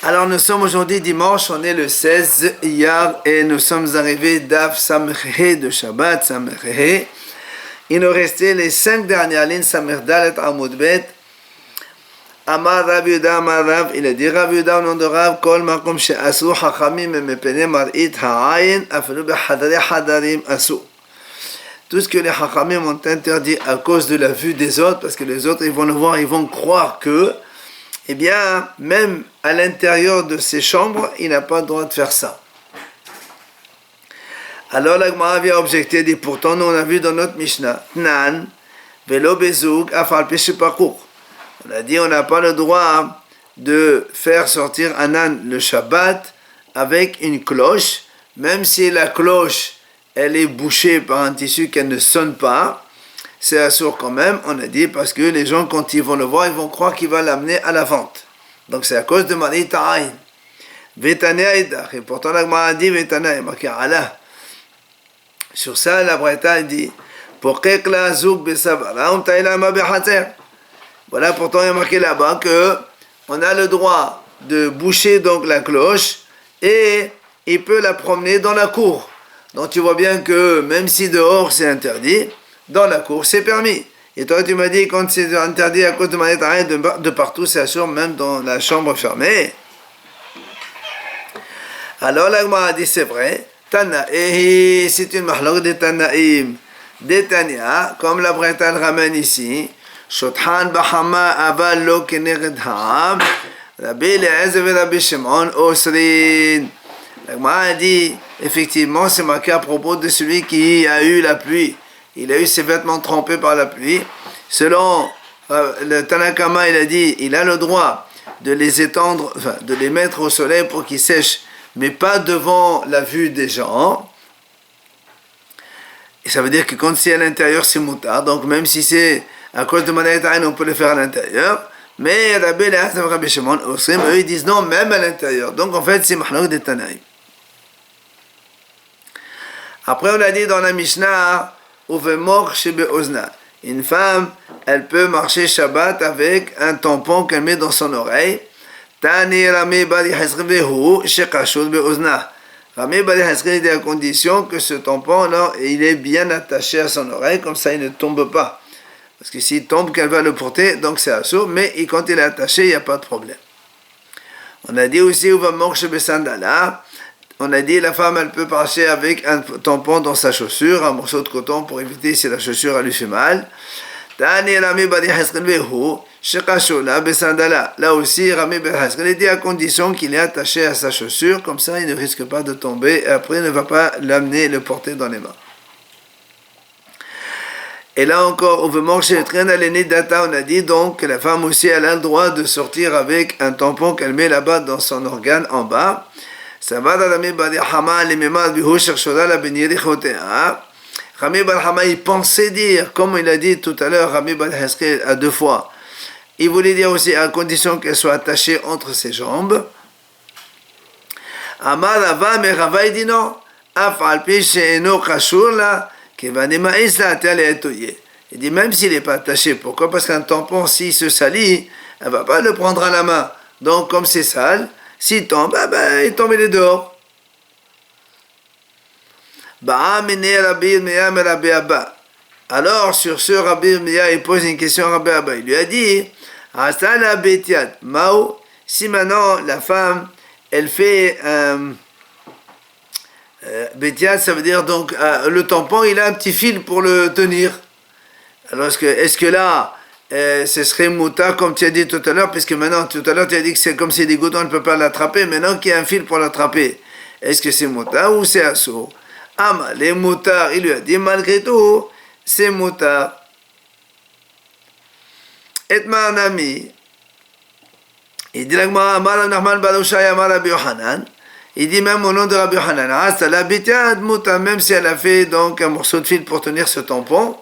Alors nous sommes aujourd'hui dimanche, on est le 16 Iyar et nous sommes arrivés d'Av Samrehe de Shabbat, Samrehe. Il nous restait les 5 dernières lignes, Samir Dalet Amud Bet. Amar Rav Yehuda, Amar Rav, il a dit Rav Yehuda au nom de Rav, Kol Makom She'asu Chachamim Mepene Mar'it Ha'ayin Afilu Bechadare Hadarim Asu. Tout ce que les Chachamim ont interdit à cause de la vue des autres, parce que les autres ils vont le voir, ils vont croire que, eh bien, même à l'intérieur de ces chambres, il n'a pas le droit de faire ça. Alors la Gemara vient objecter, dit pourtant nous on a vu dans notre Mishnah, Tnan, Velo Bezoug, Afal Peshepakour. On a dit on n'a pas le droit de faire sortir un âne le Shabbat avec une cloche, même si la cloche elle est bouchée par un tissu qu'elle ne sonne pas, c'est assourd quand même, on a dit, parce que les gens quand ils vont le voir, ils vont croire qu'il va l'amener à la vente. Donc c'est à cause de Mari Ta'ayin. Vetanea Idach, et pourtant la Gemara a dit Vetanea, il marqué Allah. Sur ça, la Braïta dit Pokek la zouk besavara, taïla ma behater. Voilà, pourtant il y a marqué là-bas que on a le droit de boucher donc la cloche et il peut la promener dans la cour. Donc tu vois bien que même si dehors c'est interdit, dans la cour c'est permis. Et toi tu m'as dit quand c'est interdit à cause de Mari Ta'ayin de partout, c'est sûr, même dans la chambre fermée. Alors la Gemara a dit c'est vrai. Tanaï, c'est une mahlok de Tanaïm. Des Tania, comme la Braïta le ramène ici. Shothan Bahama Aval Lo Kenered Ham. Rabbi Eliezer et Rabbi Shimon Osrin. La Gemara a dit, effectivement, c'est marqué à propos de celui qui a eu la pluie. Il a eu ses vêtements trempés par la pluie. Selon le Tanakama, il a dit, il a le droit de les étendre, enfin, de les mettre au soleil pour qu'ils sèchent, mais pas devant la vue des gens. Et ça veut dire que quand c'est à l'intérieur, c'est moutard. Donc même si c'est à cause de Mari Ta'ayin, on peut le faire à l'intérieur. Mais Rabbi Eliezer et Rabbi Shimon Osrim, eux, ils disent non, même à l'intérieur. Donc en fait, c'est mahlok de Tanaïm. Après, on a dit dans la Mishnah, Uvemor shebe ozna. Une femme, elle peut marcher Shabbat avec un tampon qu'elle met dans son oreille. Tani Rami Bari Hasrivehu shekashud be ozna. Rami Bari Hasri dit à condition que ce tampon, là, il est bien attaché à son oreille, comme ça il ne tombe pas. Parce que s'il tombe, qu'elle va le porter, donc c'est assourd, mais quand il est attaché, il n'y a pas de problème. On a dit aussi, Uvemor shebe sandala. On a dit la femme elle peut marcher avec un tampon dans sa chaussure, un morceau de coton pour éviter si la chaussure elle lui fait mal. Là aussi Rami Ben Haskell dit à condition qu'il est attaché à sa chaussure, comme ça il ne risque pas de tomber et après il ne va pas l'amener et le porter dans les mains. Et là encore, on veut manger le train à l'aîné data, on a dit donc que la femme aussi elle a le droit de sortir avec un tampon qu'elle met là-bas dans son organe en bas. Rami Bar Hama il pensait dire, comme il a dit tout à l'heure, Rami Bar Haskell à 2 fois, il voulait dire aussi à condition qu'elle soit attachée entre ses jambes. Amar Rava, mais Rava il dit non. Il dit même s'il n'est pas attaché, pourquoi? Parce qu'un tampon, s'il se salit, elle ne va pas le prendre à la main. Donc comme c'est sale, s'il tombe, il tombe, il est dehors. Alors, sur ce, Rabbi Yirmiyah, il pose une question à Rabbi Abba. Il lui a dit, si maintenant la femme, elle fait Betiat, ça veut dire donc, le tampon, il a un petit fil pour le tenir. Alors, est-ce que là, ce serait mouta comme tu as dit tout à l'heure, puisque maintenant, tout à l'heure, tu as dit que c'est comme si des goudrons, on ne peut pas l'attraper, maintenant qu'il y a un fil pour l'attraper, est-ce que c'est mouta ou c'est assourd? Ah, les moutards, il lui a dit, malgré tout, c'est mouta. Et ma ami, il dit, il dit même au nom de Rabbi Yohanan, même si elle a fait donc un morceau de fil pour tenir ce tampon,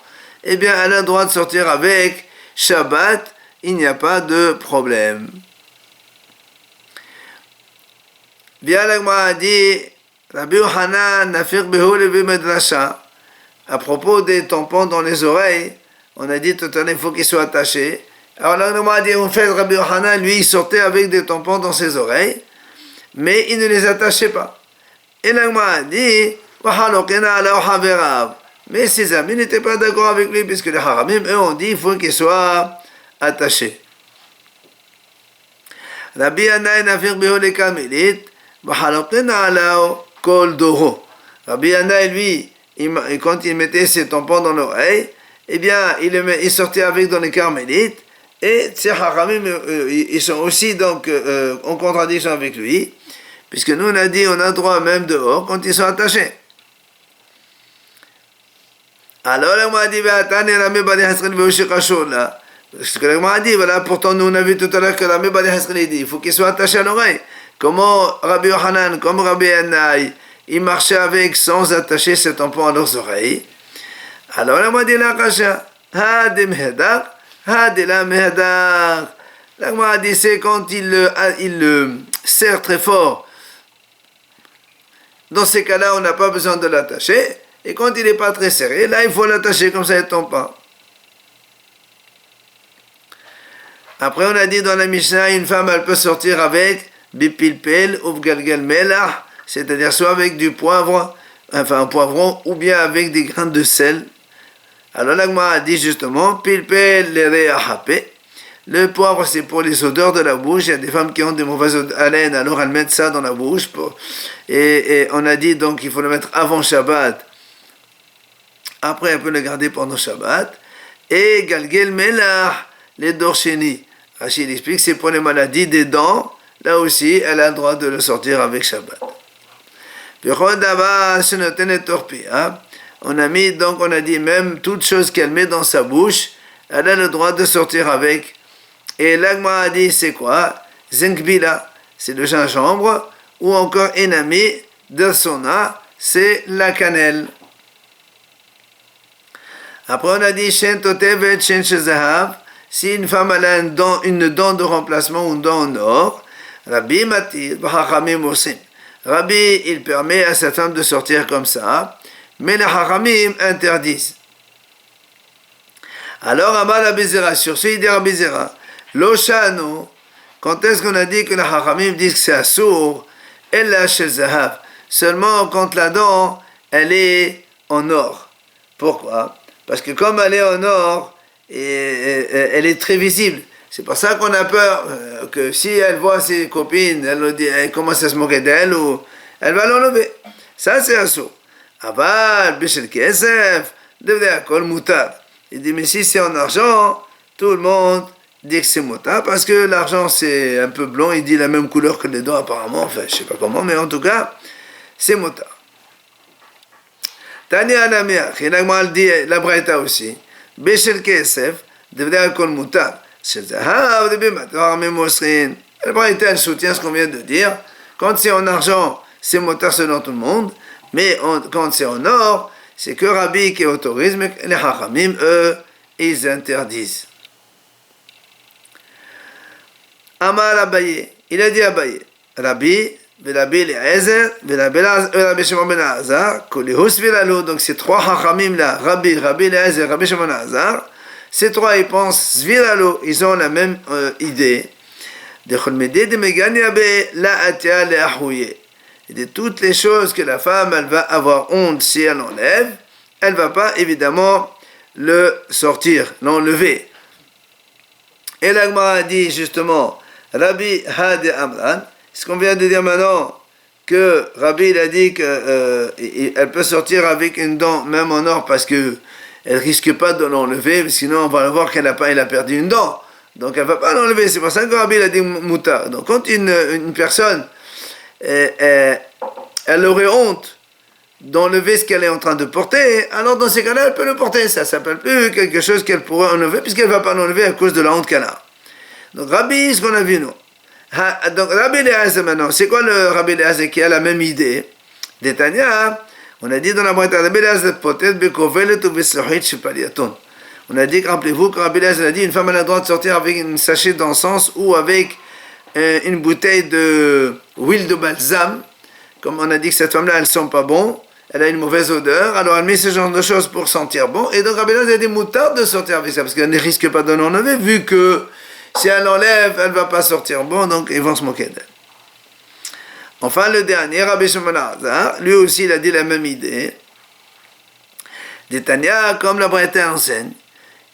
eh bien, elle a le droit de sortir avec Shabbat, il n'y a pas de problème. Bien, la Gemara a dit, Rabbi Yohanan nafir behu levi medrasha. À propos des tampons dans les oreilles, on a dit tout à l'heure, il faut qu'ils soient attachés. Alors la Gemara a dit, en fait, Rabbi Yohanan, lui, il sortait avec des tampons dans ses oreilles. mais il ne les attachait pas. Et l'Agma a dit, mais ses amis n'étaient pas d'accord avec lui, puisque les haramim, eux, ont dit qu'il faut qu'ils soient attachés. Rabbi Yannai nafir bihole kamelit, v'halokena alao kol doro. Rabbi Yannai, lui, quand il mettait ses tampons dans l'oreille, eh bien, il sortait avec dans les carmélites, et ces haramim, ils sont aussi donc en contradiction avec lui, puisque nous, on a dit, on a droit même dehors quand ils sont attachés. Alors, la m'a dit, ce que la m'a dit, voilà, pourtant, nous, on a vu tout à l'heure que la Mebali Hasril dit, il faut qu'il soit attaché à l'oreille. Comment Rabbi Yohanan, comme Rabbi Yannai, ils marchaient avec sans attacher ce tampon à leurs oreilles. Alors, la m'a dit, la kasha, hadi mehedar, hadi la mehedar. La m'a dit, c'est quand il le serre très fort. Dans ces cas-là, on n'a pas besoin de l'attacher. Et quand il n'est pas très serré, là, il faut l'attacher, comme ça, il ne tombe pas. Après, on a dit dans la Mishnah, une femme, elle peut sortir avec bipilpel ou galgal melah, c'est-à-dire soit avec du poivre, enfin un poivron, ou bien avec des grains de sel. Alors, l'Agma a dit justement, pilpel le re'ahapé. Le poivre, c'est pour les odeurs de la bouche. Il y a des femmes qui ont des mauvaises haleines, alors elles mettent ça dans la bouche. Et on a dit donc qu'il faut le mettre avant Shabbat. Après, elle peut le garder pendant Shabbat. Et galgal melah, les dorcheni. Rachid explique que c'est pour les maladies des dents. Là aussi, elle a le droit de le sortir avec Shabbat. On a mis, donc on a dit même toute chose qu'elle met dans sa bouche, elle a le droit de sortir avec. Et l'Agma a dit c'est quoi? Zenkbila, c'est le gingembre, ou encore Enami, Dersona, c'est la cannelle. Après on a dit Shen Totevet, Shen Shezahav. Si une femme a une dent de remplacement ou une dent en or, Rabbi Matir, Hachamim Osim. Rabbi, il permet à cette femme de sortir comme ça, mais les Hachamim interdisent. Alors, Amar Rabbi Zera, sur ce, il dit Rabbi Zera, Loshano, quand est-ce qu'on a dit que les Hachamim disent que c'est assour, Ella Shel Zahav, seulement quand la dent, elle est en or. Pourquoi? Parce que comme elle est en or, et elle est très visible. C'est pour ça qu'on a peur que si elle voit ses copines, elle commence à se moquer d'elle, ou elle va l'enlever. Ça, c'est un saut. Aval, Bishel Kesef, devenait à Kol Moutar. Il dit, mais si c'est en argent, tout le monde dit que c'est Moutar, parce que l'argent, c'est un peu blanc, il dit la même couleur que les dents, apparemment. Enfin, je sais pas comment, mais en tout cas, c'est Moutar. Tani Anamia, Chinagmal dit la Braïta aussi. Beshel Kesef, devenait un kol mutar. C'est Zahav, de Bimatar, Memosrin. Le Braïta, elle soutient ce qu'on vient de dire. Quand c'est en argent, c'est mutar selon tout le monde. Mais quand c'est en or, c'est que Rabbi qui autorise, mais les Hachamim, eux, ils interdisent. Amar Abaye, il a dit Abaye, Rabbi, Rabbi Eliezer, Rabbi Shimon ben Azar, Kolihus Vilalo, donc ces trois Hachamim là, Rabbi Eliezer, Rabbi Shimon ben Azar, ces trois ils pensent Vilalo, ils ont la même idée. De Cholmede de Megani Abe, la Atia le Ahouye. Et de toutes les choses que la femme, elle va avoir honte si elle enlève, elle va pas évidemment le sortir, l'enlever. Et l'Agmara a dit justement, Rabbi Hade Amran, ce qu'on vient de dire maintenant, que Rabbi il a dit qu'elle peut sortir avec une dent, même en or, parce qu'elle ne risque pas de l'enlever, sinon on va voir qu'elle a perdu une dent. Donc elle ne va pas l'enlever, c'est pour ça que Rabbi il a dit Mouta. Donc quand une personne, elle aurait honte d'enlever ce qu'elle est en train de porter, alors dans ces cas-là, elle peut le porter. Ça ne s'appelle plus quelque chose qu'elle pourrait enlever, puisqu'elle ne va pas l'enlever à cause de la honte qu'elle a. Donc Rabbi, ce qu'on a vu nous. Donc Rabbi Eliezer maintenant, c'est quoi le Rabbi Eliezer qui a la même idée? D'Etania, on a dit dans la Braïta, Rabbi Eliezer peut-être bekovelet ou beslohit shepaliaton. On a dit, rappelez-vous que Rabbi Eliezer a dit, une femme a le droit de sortir avec une sachet d'encens ou avec une bouteille de huile de balsam. Comme on a dit que cette femme-là, elle sent pas bon, elle a une mauvaise odeur, alors elle met ce genre de choses pour sentir bon. Et donc Rabbi Eliezer a dit moutarde de sortir avec ça, parce qu'elle ne risque pas de l'enlever, vu que si elle enlève, elle ne va pas sortir bon, donc ils vont se moquer d'elle. Enfin, le dernier, Rabbi Shimon Azar, lui aussi, il a dit la même idée. D'Etania, comme la Bretagne enseigne,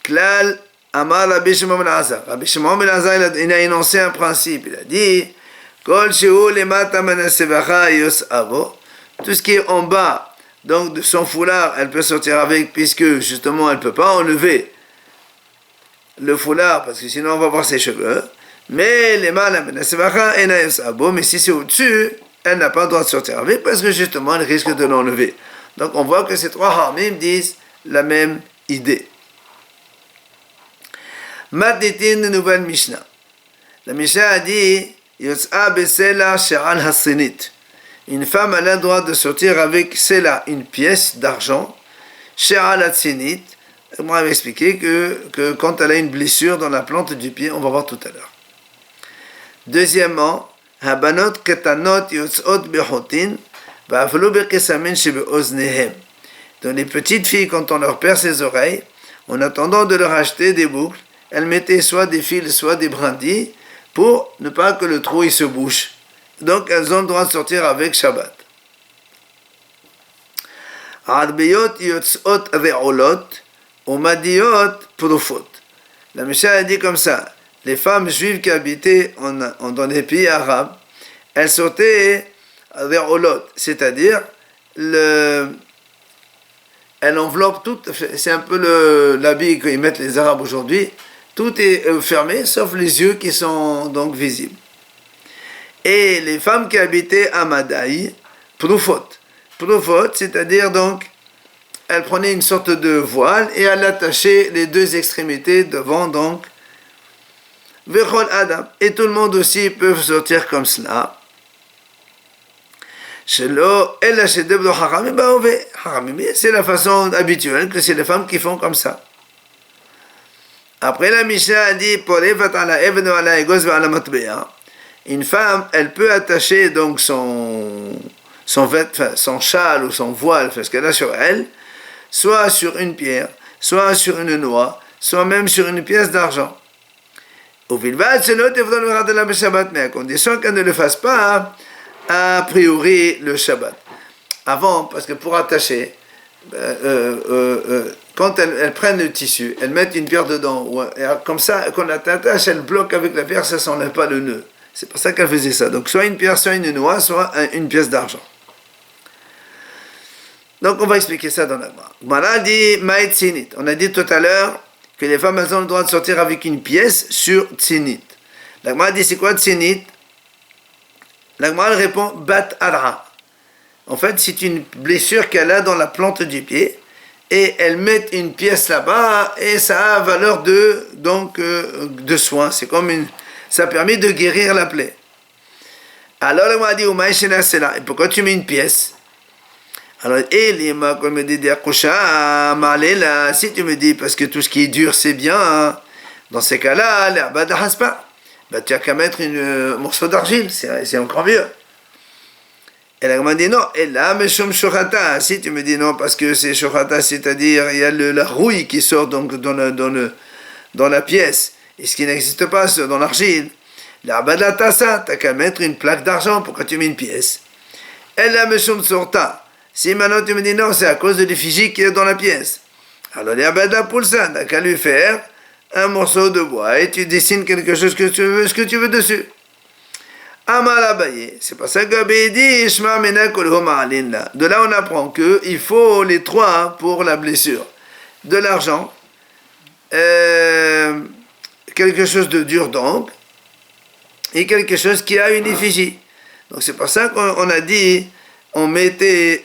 Klal Amar Rabbi Shimon Azar. Rabbi Shimon Azar, il a énoncé un principe. Il a dit, Kol Shehu Lemata Manasevacha Yos Avo. Tout ce qui est en bas, donc de son foulard, elle peut sortir avec, puisque justement, elle ne peut pas enlever le foulard, parce que sinon, on va voir ses cheveux. Mais les mâles, mais si c'est au-dessus, elle n'a pas le droit de sortir avec parce que justement elle risque de l'enlever. Donc on voit que ces trois hamim disent la même idée. Maintenant, une nouvelle Mishnah. La Mishnah a dit Yotz'a besela she'al hasinit. Une femme a le droit de sortir avec sela, une pièce d'argent, she'al hasinit. On m'a expliqué que quand elle a une blessure dans la plante du pied, on va voir tout à l'heure. Deuxièmement, habanot ketanot yotzot bechotin va'aflu bekesamin shebeoznehem. Donc les petites filles, quand on leur perd ses oreilles, en attendant de leur acheter des boucles, elles mettaient soit des fils, soit des brindilles, pour ne pas que le trou il se bouche. Donc elles ont le droit de sortir avec Shabbat. Arbeyot yotzot re'olot umadiyot prufot. La Mishnah a dit comme ça. Les femmes juives qui habitaient dans les pays arabes, elles sortaient vers Olot, c'est-à-dire elle enveloppe tout, c'est un peu l'habit qu'ils mettent les Arabes aujourd'hui, tout est fermé sauf les yeux qui sont donc visibles. Et les femmes qui habitaient à Madaï, Prufot, c'est-à-dire donc, elles prenaient une sorte de voile et elles attachaient les deux extrémités devant donc, et tout le monde aussi peut sortir comme cela. C'est la façon habituelle que c'est les femmes qui font comme ça. Après la Mishnah a dit une femme, elle peut attacher donc son châle ou son voile, ce qu'elle a sur elle, soit sur une pierre, soit sur une noix, soit même sur une pièce d'argent. Mais à condition qu'elle ne le fasse pas a priori le Shabbat. Avant, parce que pour attacher, quand elles prennent le tissu, elles mettent une pierre dedans, comme ça, quand elle attache, elle bloque avec la pierre, ça ne s'enlève pas le nœud. C'est pour ça qu'elle faisait ça. Donc soit une pierre, soit une noix, soit une pièce d'argent. Donc on va expliquer ça dans la Gemara. On a dit tout à l'heure que les femmes elles ont le droit de sortir avec une pièce sur tzinit. La Gemara dit c'est quoi tzinit? La Gemara répond bat ara. En fait c'est une blessure qu'elle a dans la plante du pied et elle met une pièce là-bas et ça a valeur de soin. C'est comme ça permet de guérir la plaie. Alors la Gemara dit et pourquoi tu mets une pièce? Alors, comme me dit si tu me dis, parce que tout ce qui est dur, c'est bien, dans ces cas-là, tu as qu'à mettre un morceau d'argile, c'est encore mieux. Et là, on m'a dit non, et là, mais shorata, si tu me dis non, parce que c'est shorata, c'est-à-dire, il y a la rouille qui sort donc dans la pièce, et ce qui n'existe pas dans l'argile. Là, tassa, tu as qu'à mettre une plaque d'argent, pourquoi tu mets une pièce? Et là, mais shorata. Si maintenant tu me dis non, c'est à cause de l'effigie qui est dans la pièce. Alors, il y a pour ça, t'as qu'à lui faire un morceau de bois et tu dessines quelque chose que tu veux dessus. Amal Abaye, c'est pas ça qu'Abaye dit, de là on apprend qu'il faut les trois pour la blessure. De l'argent, quelque chose de dur donc, et quelque chose qui a une effigie. Donc c'est pour ça qu'on a dit on mettait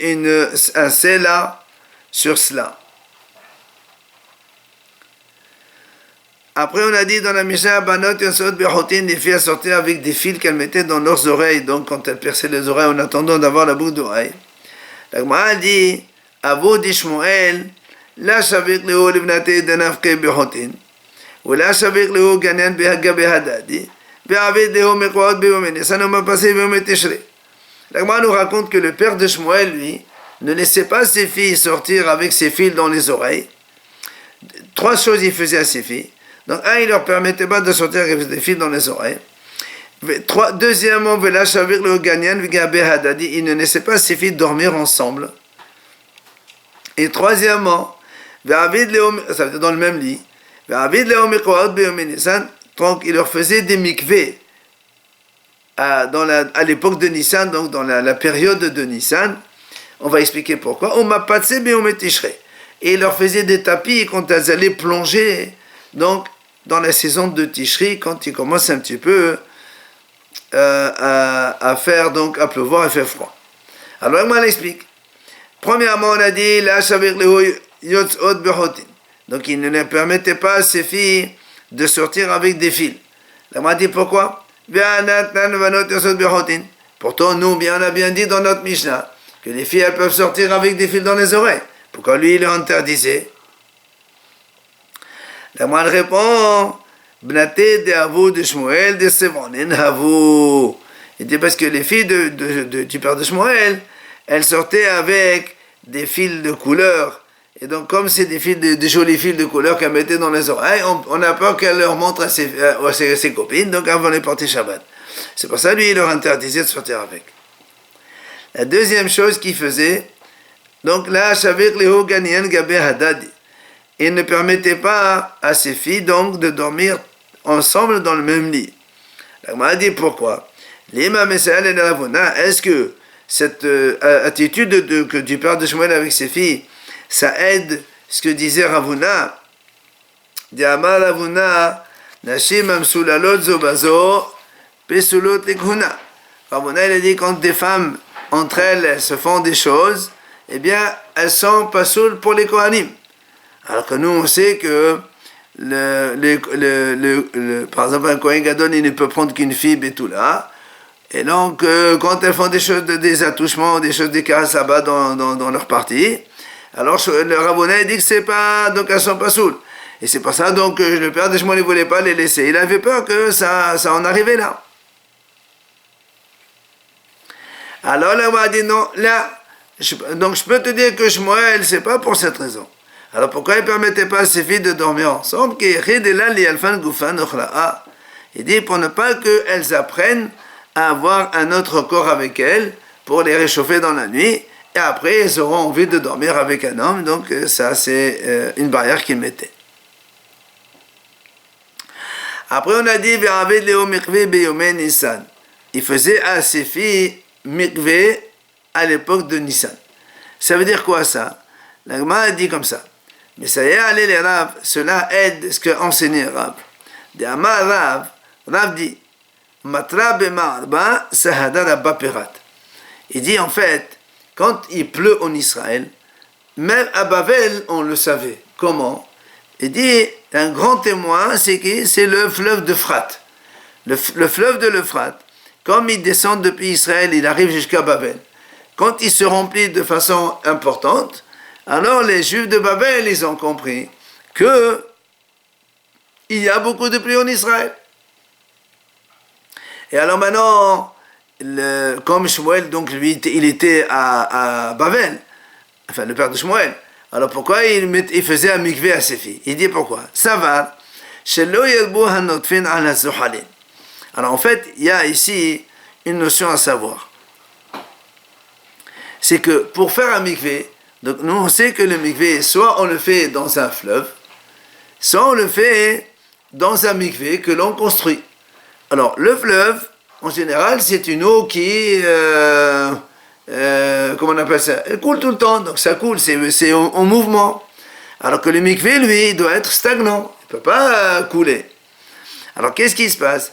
un sela sur cela. Après, on a dit dans la Mishnah, Banot Yosot Bechotin, les filles sortaient avec des fils qu'elles mettaient dans leurs oreilles, donc quand elles perçaient les oreilles en attendant d'avoir la boucle d'oreille. La Gemara a dit, Avo d'Ishmoel, la Shavik Leo Livnate Danafke Bechotin, ou la Shavik Leo Ganyan Behaga Behadadi, Behavid Leo Mekwad Beomene, ça ne m'a passé Beometeshre. La Gemara nous raconte que le père de Shmuel, lui, ne laissait pas ses filles sortir avec ses fils dans les oreilles. Trois choses il faisait à ses filles. Donc, il ne leur permettait pas de sortir avec des fils dans les oreilles. Deuxièmement, Vela Shavir le Ganyan Vigabe Hadadi, il ne laissait pas ses filles dormir ensemble. Et troisièmement, ça veut dire dans le même lit, donc il leur faisait des mikveh à l'époque de Nissan, donc dans la période de Nissan. On va expliquer pourquoi. Et il leur faisait des tapis quand elles allaient plonger, donc dans la saison de Tishri, quand il commence un petit peu à faire, donc à pleuvoir et faire froid. Alors, moi, l'explique. Premièrement, on a dit, donc il ne leur permettait pas à ses filles de sortir avec des fils. Là, on a dit pourquoi? Pourtant, nous, on a bien dit dans notre Mishnah que les filles, elles peuvent sortir avec des fils dans les oreilles. Pourquoi lui, il leur interdisait? La moine répond, Bnate de Havou de Shmuel de Sevonin Havou. Il dit parce que les filles du père de Shmuel, elles sortaient avec des fils de couleur. Et donc, comme c'est des jolis fils de couleur qu'elles mettaient dans les oreilles, on a peur qu'elle leur montre à ses copines, donc elles vont les porter Shabbat. C'est pour ça, lui, il leur interdisait de sortir avec. La deuxième chose qu'il faisait, donc là, Shavir Leho Ganyan Gabe Hadadi. Il ne permettait pas à ses filles, donc, de dormir ensemble dans le même lit. La Gemara dit pourquoi? Est-ce que cette attitude du père de Shmuel avec ses filles, ça aide ce que disait Ravuna? Diamar Ravuna, Nashim Amsulalot Zobazo, Pesulot Lekhuna. Ravuna, il a dit quand des femmes, entre elles se font des choses, eh bien, elles sont pas saoules pour les Kohanim. Alors que nous, on sait que, par exemple, un Kohen Gadol, il ne peut prendre qu'une fibre et tout là. Et donc, quand elles font des choses, des attouchements, des choses, des caresses là-bas dans leur partie, alors le Ravuna dit que c'est pas, donc elles sont pas saoules. Et c'est pour ça donc que le père de Shmuel ne voulait pas les laisser. Il avait peur que ça en arrivait là. Alors là, on a dit non, là, donc je peux te dire que Shmuel, c'est pas pour cette raison. Alors pourquoi il ne permettait pas à ses filles de dormir ensemble? Il dit pour ne pas qu'elles apprennent à avoir un autre corps avec elles, pour les réchauffer dans la nuit, et après elles auront envie de dormir avec un homme, donc ça c'est une barrière qu'il mettait. Après on a dit il faisait à ses filles mikvé à l'époque de Nissan. Ça veut dire quoi ça? La Gemara dit comme ça. Mais ça y est, allez les Rav, cela aide ce que enseignait Rav. De Amar Rav dit, Matra b'ma'arba sahada rabba pirat. Il dit en fait, quand il pleut en Israël, même à Bavel, on le savait. Comment? Il dit, un grand témoin, c'est le fleuve d'Euphrate. Le fleuve de l'Euphrate, comme il descend depuis Israël, il arrive jusqu'à Babel. Quand il se remplit de façon importante, alors les Juifs de Babel, ils ont compris que il y a beaucoup de pluie en Israël. Et alors maintenant, comme Shmuel, donc lui, il était à Babel, enfin le père de Shmuel, alors pourquoi il faisait un mikvé à ses filles? Il dit pourquoi? Ça va. Alors en fait, il y a ici une notion à savoir. C'est que pour faire un mikvé, donc nous on sait que le mikvé, soit on le fait dans un fleuve, soit on le fait dans un mikvé que l'on construit. Alors le fleuve, en général, c'est une eau qui, comment on appelle ça? Elle coule tout le temps, donc ça coule, c'est en mouvement. Alors que le mikvé, lui, il doit être stagnant, il ne peut pas couler. Alors qu'est-ce qui se passe?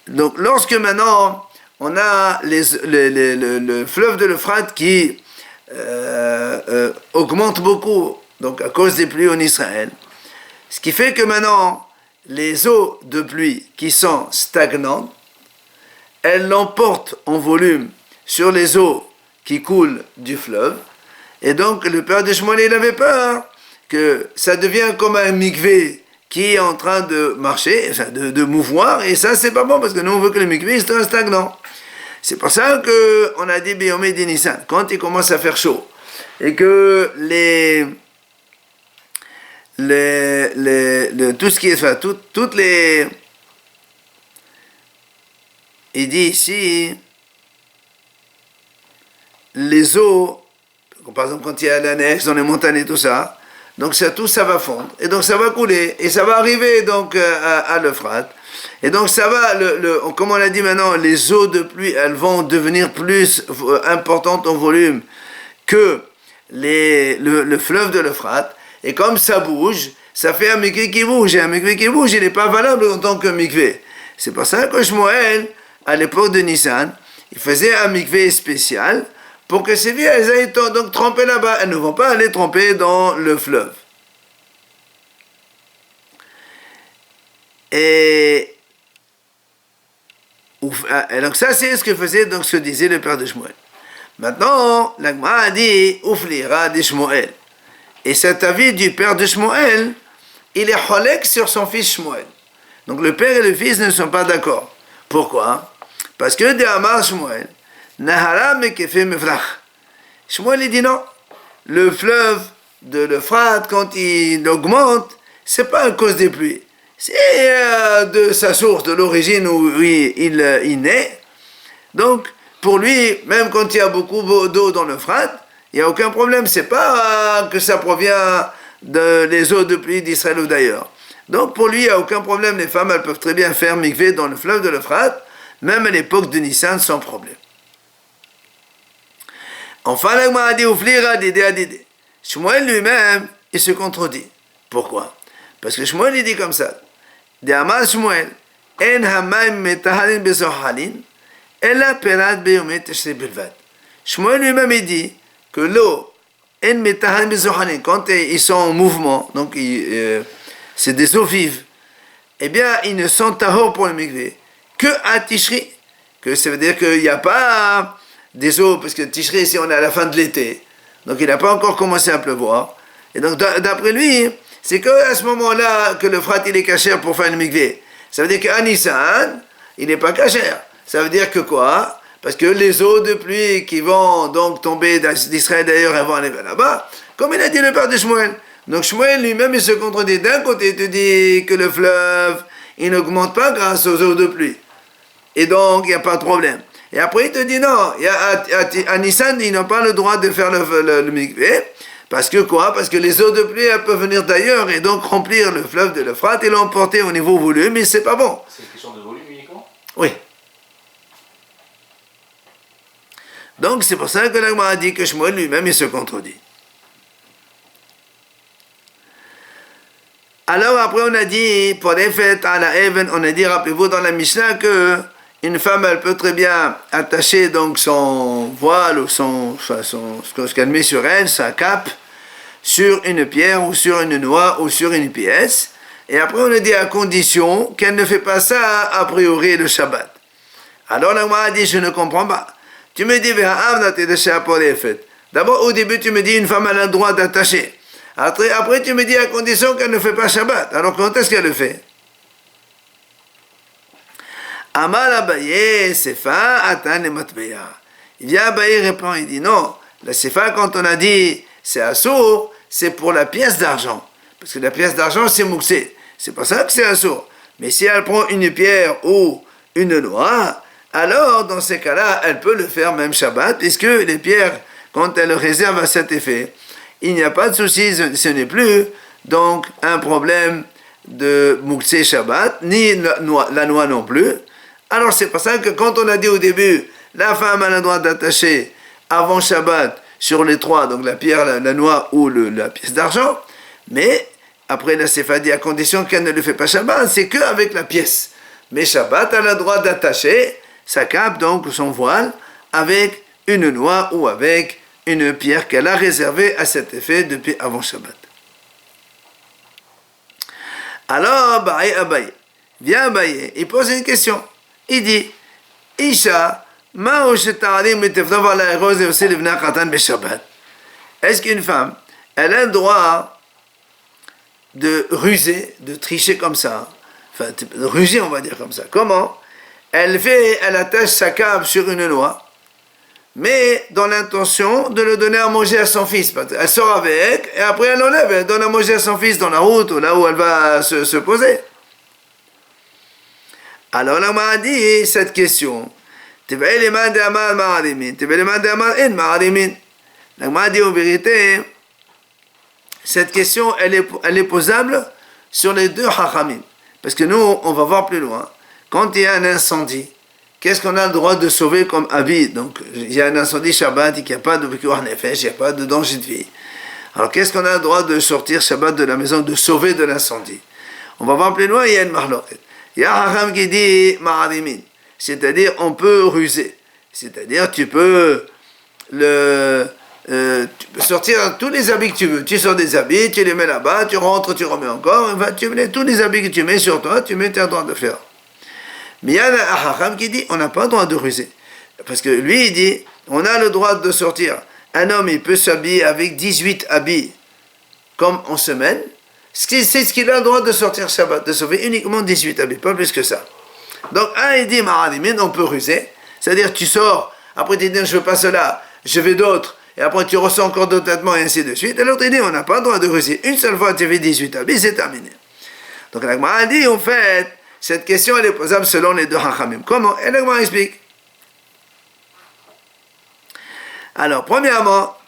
Donc lorsque maintenant on a le fleuve de l'Euphrate qui augmente beaucoup, donc à cause des pluies en Israël, ce qui fait que maintenant les eaux de pluie qui sont stagnantes, elles l'emportent en volume sur les eaux qui coulent du fleuve, et donc le père de Shmuel, il avait peur que ça devienne comme un mikvé qui est en train de marcher, de mouvoir, et ça c'est pas bon, parce que nous on veut que le mikvé soit stagnant. C'est pour ça qu'on a dit Biyomé di Nissan, quand il commence à faire chaud, et que tout ce qui est, toutes les il dit ici, les eaux, par exemple quand il y a la neige dans les montagnes et tout ça, donc tout ça va fondre, et donc ça va couler, et ça va arriver donc à l'Euphrate. Et donc ça va, comme on l'a dit maintenant, les eaux de pluie, elles vont devenir plus importantes en volume que le fleuve de l'Euphrate. Et comme ça bouge, ça fait un mikvé qui bouge. Et un mikvé qui bouge, il n'est pas valable en tant que mikvé. C'est pour ça que Shmuel, à l'époque de Nissan, il faisait un mikvé spécial pour que ces filles, elles aillent donc tremper là-bas. Elles ne vont pas aller tremper dans le fleuve. Et donc ça, c'est ce que faisait, donc ce que disait le père de Shmuel. Maintenant, la Gemara a dit Ouflira de Shmuel. Et cet avis du père de Shmuel, il est cholek sur son fils Shmuel. Donc le père et le fils ne sont pas d'accord. Pourquoi? Parce que de Amar Shmuel, Nahara mekefe mefrach. Shmuel il dit non. Le fleuve de l'Euphrate, quand il augmente, c'est pas à cause des pluies. C'est de sa source, de l'origine où il naît. Donc, pour lui, même quand il y a beaucoup d'eau dans l'Euphrate, il n'y a aucun problème. C'est pas que ça provient des eaux de pluie d'Israël ou d'ailleurs. Donc, pour lui, il n'y a aucun problème. Les femmes, elles peuvent très bien faire mikvé dans le fleuve de l'Euphrate, même à l'époque de Nissan, sans problème. Enfin, la Gemara a dit Ouflira d'idée à d'idée. Shmuel lui-même, il se contredit. Pourquoi? Parce que Shmuel, il dit comme ça. De Amar Shmuel, En hamaim metahalin bezohalin, ella perat beyumet teshre bilvad. Shmuel lui-même, il dit que l'eau, en metahalin bezohalin, quand ils sont en mouvement, donc c'est des eaux vives, eh bien, ils ne sont tahor pour le mikvé que à Tishri. Que ça veut dire qu'il n'y a pas des eaux, parce que Tishri, ici, on est à la fin de l'été, donc il n'a pas encore commencé à pleuvoir. Et donc, d'après lui, c'est qu'à ce moment-là que le frat il est cachère pour faire le mikvé. Ça veut dire qu'à Nissan, il n'est pas cachère. Ça veut dire que quoi? Parce que les eaux de pluie qui vont donc tomber d'Israël d'ailleurs, elles vont aller là-bas, comme il a dit le père de Shmuel. Donc Shmuel lui-même, il se contredit. D'un côté, il te dit que le fleuve, il n'augmente pas grâce aux eaux de pluie. Et donc, il n'y a pas de problème. Et après, il te dit non, à Nissan, ils n'ont pas le droit de faire le mikvé. Parce que quoi? Parce que les eaux de pluie, elles peuvent venir d'ailleurs et donc remplir le fleuve de l'Euphrate et l'emporter au niveau volume, mais c'est pas bon. C'est une question de volume uniquement? Oui. Donc c'est pour ça que l'Agma a dit que Shmuel lui-même, il se contredit. Alors après on a dit, pour les fêtes à la Even, on a dit, rappelez-vous dans la Mishnah que une femme, elle peut très bien attacher donc son voile ou ce qu'elle met sur elle, sa cape, sur une pierre ou sur une noix ou sur une pièce. Et après, on a dit à condition qu'elle ne fait pas ça a priori le Shabbat. Alors, la Gemara a dit, je ne comprends pas. Tu me dis, d'abord, au début, tu me dis, une femme a le droit d'attacher. Après, tu me dis à condition qu'elle ne fait pas Shabbat. Alors, quand est-ce qu'elle le fait? Amar Abaye, Sefa, Atan et Matbeya. Il vient Abaye répond, il dit non, la Sefa, quand on a dit c'est assour, c'est pour la pièce d'argent. Parce que la pièce d'argent, c'est mouxé. C'est pas ça que c'est assour. Mais si elle prend une pierre ou une noix, alors dans ces cas-là, elle peut le faire même Shabbat, puisque les pierres, quand elles réservent à cet effet, il n'y a pas de souci, ce n'est plus donc un problème de mouxé Shabbat, ni la noix non plus. Alors c'est pour ça que quand on a dit au début, la femme a le droit d'attacher avant Shabbat sur les trois, donc la pierre, la noix ou la pièce d'argent, mais après la Sefa dit à condition qu'elle ne le fait pas Shabbat, c'est qu'avec la pièce. Mais Shabbat a le droit d'attacher sa cape, donc son voile, avec une noix ou avec une pierre qu'elle a réservée à cet effet depuis avant Shabbat. Alors, Abaye, vient Abaye, il pose une question. Il dit, Isha, est-ce qu'une femme, elle a le droit de ruser, de tricher comme ça, enfin, de ruser, on va dire comme ça. Comment? Elle attache sa cape sur une noix, mais dans l'intention de le donner à manger à son fils. Elle sort avec, et après elle l'enlève, elle donne à manger à son fils dans la route, ou là où elle va se poser. Alors la m'a dit cette question. Tu vas les mains de Amal Maharimin. Tu vas les mains de Amal En Maharimin. La m'a dit en vérité, cette question, elle est posable sur les deux Chachamim. Parce que nous, on va voir plus loin. Quand il y a un incendie, qu'est-ce qu'on a le droit de sauver comme habit? Donc, il y a un incendie Shabbat, il n'y a pas de Pikuach Nefesh, il n'y a pas de danger de vie. Alors, qu'est-ce qu'on a le droit de sortir Shabbat de la maison, de sauver de l'incendie? On va voir plus loin, il y a une marloquette. Il y a un Chacham qui dit Maharimin, c'est-à-dire on peut ruser. C'est-à-dire tu peux sortir tous les habits que tu veux. Tu sors des habits, tu les mets là-bas, tu rentres, tu remets encore. Enfin, tu mets tous les habits que tu mets sur toi, tu mets, tu as le droit de faire. Mais il y a un Chacham qui dit on n'a pas le droit de ruser. Parce que lui, il dit on a le droit de sortir. Un homme, il peut s'habiller avec 18 habits comme en semaine. C'est ce qu'il a le droit de sortir Shabbat, de sauver uniquement 18 habits, pas plus que ça. Donc, un, il dit Maharimin, on peut ruser. C'est-à-dire, tu sors, après tu dis je veux pas cela, je veux d'autres. Et après, tu ressens encore d'autres vêtements et ainsi de suite. Et l'autre, il dit, on n'a pas le droit de ruser. Une seule fois, tu fais 18 habits, c'est terminé. Donc, l'Agma dit, en fait, cette question, elle est posable selon les deux Chachamim. Comment? Et l'Agma explique. Alors, premièrement,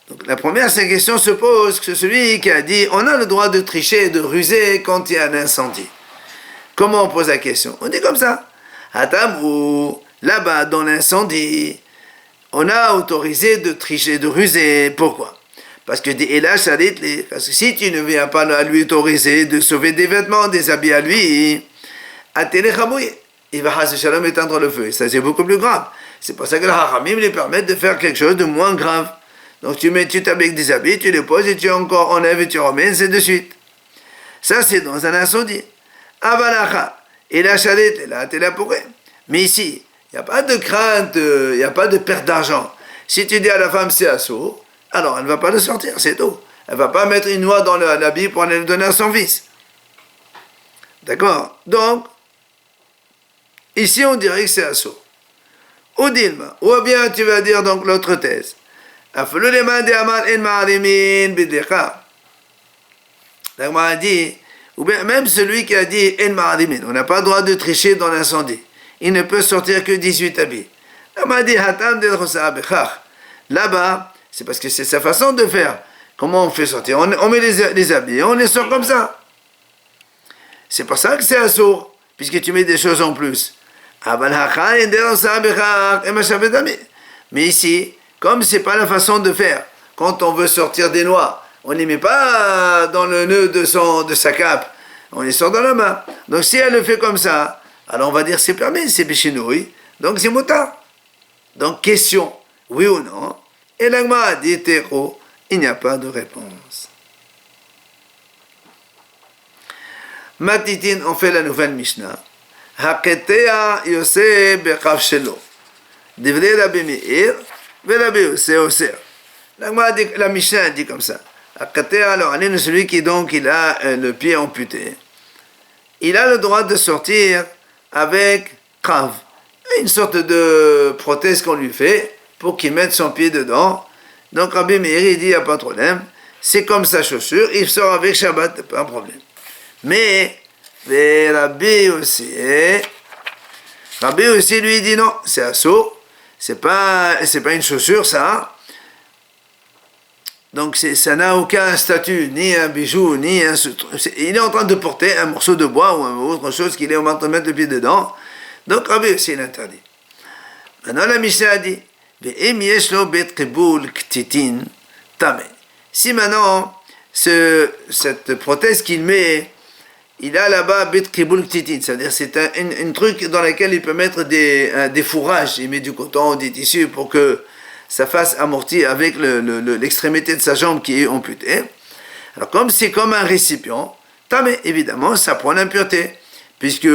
donc, la première question se pose que celui qui a dit, on a le droit de tricher et de ruser quand il y a un incendie. Comment on pose la question? On dit comme ça. Hatamou, là-bas, dans l'incendie, on a autorisé de tricher, de ruser. Pourquoi? Parce que parce que si tu ne viens pas à lui autoriser de sauver des vêtements, des habits à lui, il va éteindre le feu. Et ça, c'est beaucoup plus grave. C'est pour ça que le Hachamim lui permet de faire quelque chose de moins grave. Donc tu t'habilles avec des habits, tu les poses et tu encore enlèves et tu remets, c'est de suite. Ça, c'est dans un incendie. Avalacha, et la chalet, là, t'es là pour elle. Mais ici, il n'y a pas de crainte, il n'y a pas de perte d'argent. Si tu dis à la femme c'est assaut, alors elle ne va pas le sortir, c'est tout. Elle ne va pas mettre une noix dans l'habit pour aller le donner à son fils. D'accord? Donc, ici on dirait que c'est assaut. Ou Dilma, ou bien tu vas dire donc l'autre thèse. L'Agma a dit, ou bien même celui qui a dit En Maharimin, on n'a pas le droit de tricher dans l'incendie. Il ne peut sortir que 18 habits. L'Agma a dit Hatam del Bechach. Là-bas, c'est parce que c'est sa façon de faire. Comment on fait sortir? On met les habits, on les sort comme ça. C'est pour ça que c'est assourd, puisque tu mets des choses en plus. Mais ici, comme c'est pas la façon de faire, quand on veut sortir des noix, on ne les met pas dans le nœud de sa cape, on les sort dans la main. Donc si elle le fait comme ça, alors on va dire c'est permis, c'est béchinoui, donc c'est motard. Donc question, oui ou non? Et l'Agma a dit Tero, il n'y a pas de réponse. Matitin, on fait la nouvelle Mishnah. Haketea Yoseh Bechav Shelo. Divrei Rabbi Meir, Rabbi Yoseh Oser. La Mishnah dit comme ça. Haketea, alors, celui qui donc il a le pied amputé, il a le droit de sortir avec Krav, une sorte de prothèse qu'on lui fait pour qu'il mette son pied dedans. Donc Rabbi Meir, il dit, il n'y a pas de problème. C'est comme sa chaussure, il sort avec Shabbat, pas un problème. Mais, Rabbi aussi, lui dit non, c'est assaut, c'est pas une chaussure ça. Donc ça n'a aucun statut, ni un bijou, ni un... Il est en train de porter un morceau de bois ou autre chose qu'il est en train de mettre le pied dedans. Donc Rabbi aussi l'interdit. Maintenant la Mishnah a dit, si maintenant cette prothèse qu'il met, il a là-bas bet kibul ktitin, c'est-à-dire c'est un truc dans lequel il peut mettre des fourrages, il met du coton, des tissus pour que ça fasse amortir avec l'extrémité de sa jambe qui est amputée. Alors comme c'est comme un récipient, tamé, évidemment ça prend l'impureté, puisque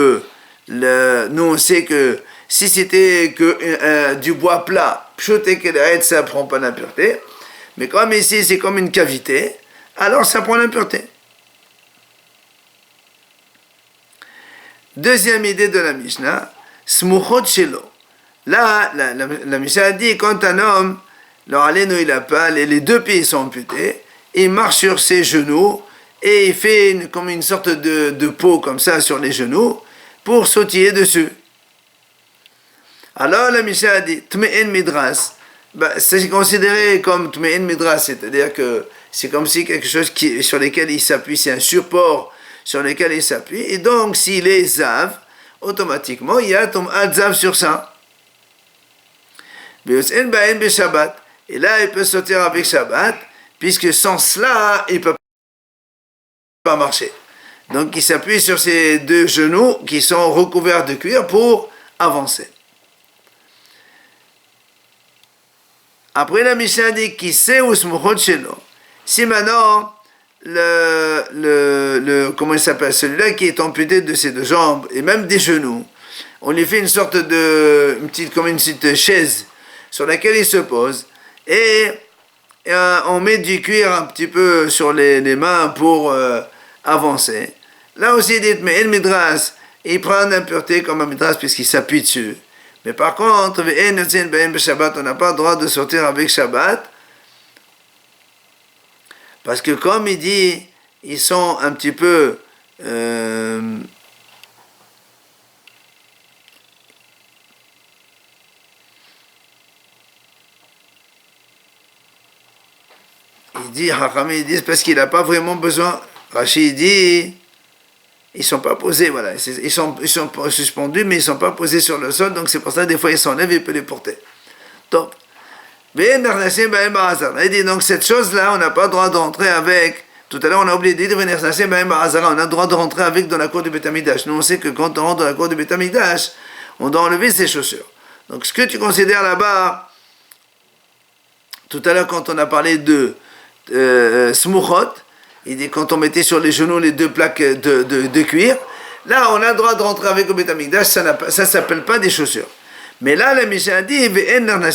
nous on sait que si c'était que du bois plat, pchoté que ça ne prend pas l'impureté, mais comme ici c'est comme une cavité, alors ça prend l'impureté. Deuxième idée de la Mishnah, smuchot shelo. Là, la Mishnah dit, quand un homme, alors il a pas, les deux pieds sont amputés, il marche sur ses genoux et il fait comme une sorte de peau comme ça sur les genoux pour sautiller dessus. Alors la Mishnah a dit Tme'en Midras, c'est considéré comme Tme'en Midras, c'est-à-dire que c'est comme si quelque chose sur lequel il s'appuie, c'est un support sur lequel il s'appuie, et donc s'il est Zav, automatiquement il y a Tom'at Zav sur ça. Et là il peut sauter avec Shabbat, puisque sans cela il ne peut pas marcher. Donc il s'appuie sur ses deux genoux qui sont recouverts de cuir pour avancer. Après la Mishnah dit qui sait où smuchot shelo. Si maintenant comment il s'appelle, celui-là qui est amputé de ses deux jambes et même des genoux, on lui fait une sorte de comme une petite chaise sur laquelle il se pose et on met du cuir un petit peu sur les mains pour avancer. Là aussi, il dit mais El Midras, il prend l'impureté comme un Midras puisqu'il s'appuie dessus. Mais par contre, on n'a pas le droit de sortir avec Shabbat. Parce que comme il dit, ils sont un petit peu... il dit, Hachamim, ils disent parce qu'il n'a pas vraiment besoin. Rachid dit... Ils ne sont pas posés, voilà. Ils sont suspendus, mais ils ne sont pas posés sur le sol, donc c'est pour ça que des fois ils s'enlèvent et il peut les porter. Top. Il dit donc cette chose-là, on n'a pas le droit de rentrer avec. Tout à l'heure, on a oublié de dire on a le droit de rentrer avec dans la cour du Beth Amikdash. Nous, on sait que quand on rentre dans la cour du Beth Amikdash, on doit enlever ses chaussures. Donc ce que tu considères là-bas, tout à l'heure, quand on a parlé de smuchot, il dit quand on mettait sur les genoux les deux plaques de cuir, là on a le droit de rentrer avec au Beth Amikdash, ça ne s'appelle pas des chaussures. Mais là la Mishnah dit on n'a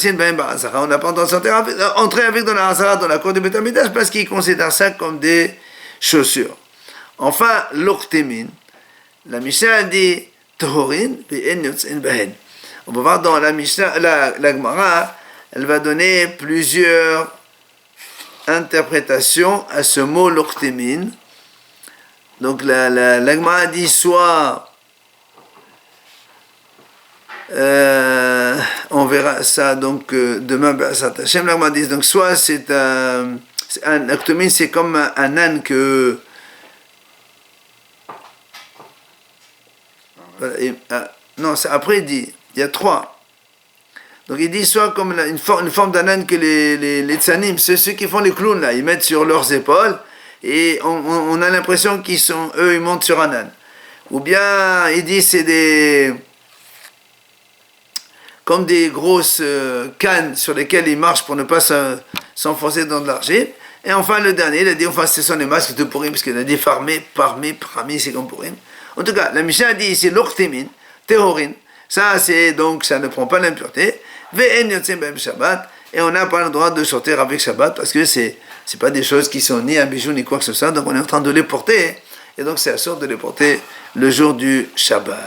pas le droit d'entrer avec dans la Hazara, dans la cour du Beth Amikdash, parce qu'ils considèrent ça comme des chaussures. Enfin, l'Ortemin, la Mishnah dit Tohorin, on va voir dans la Mishnah, la Gemara, elle va donner plusieurs interprétation à ce mot l'ortémine. Donc la Gemara dit soit on verra ça donc demain la Gemara dit donc soit c'est un octémine, c'est comme un âne que voilà, non c'est après il dit il y a trois. Donc il dit soit comme une forme d'un âne que les tsanim, ceux qui font les clowns là, ils mettent sur leurs épaules et on a l'impression qu'ils ils montent sur un âne. Ou bien il dit c'est comme des grosses cannes sur lesquelles ils marchent pour ne pas s'enfoncer dans de l'argile. Et enfin le dernier, il a dit enfin ce sont les masques de Purim, parce qu'il a dit parmi, c'est comme Purim. En tout cas, la Mishnah a dit ici l'ortémin, théorin. Ça c'est donc ça ne prend pas l'impureté. Et on n'a pas le droit de sortir avec Shabbat parce que c'est pas des choses qui sont ni un bijou ni quoi que ce soit, donc on est en train de les porter et donc c'est à sorte de les porter le jour du Shabbat.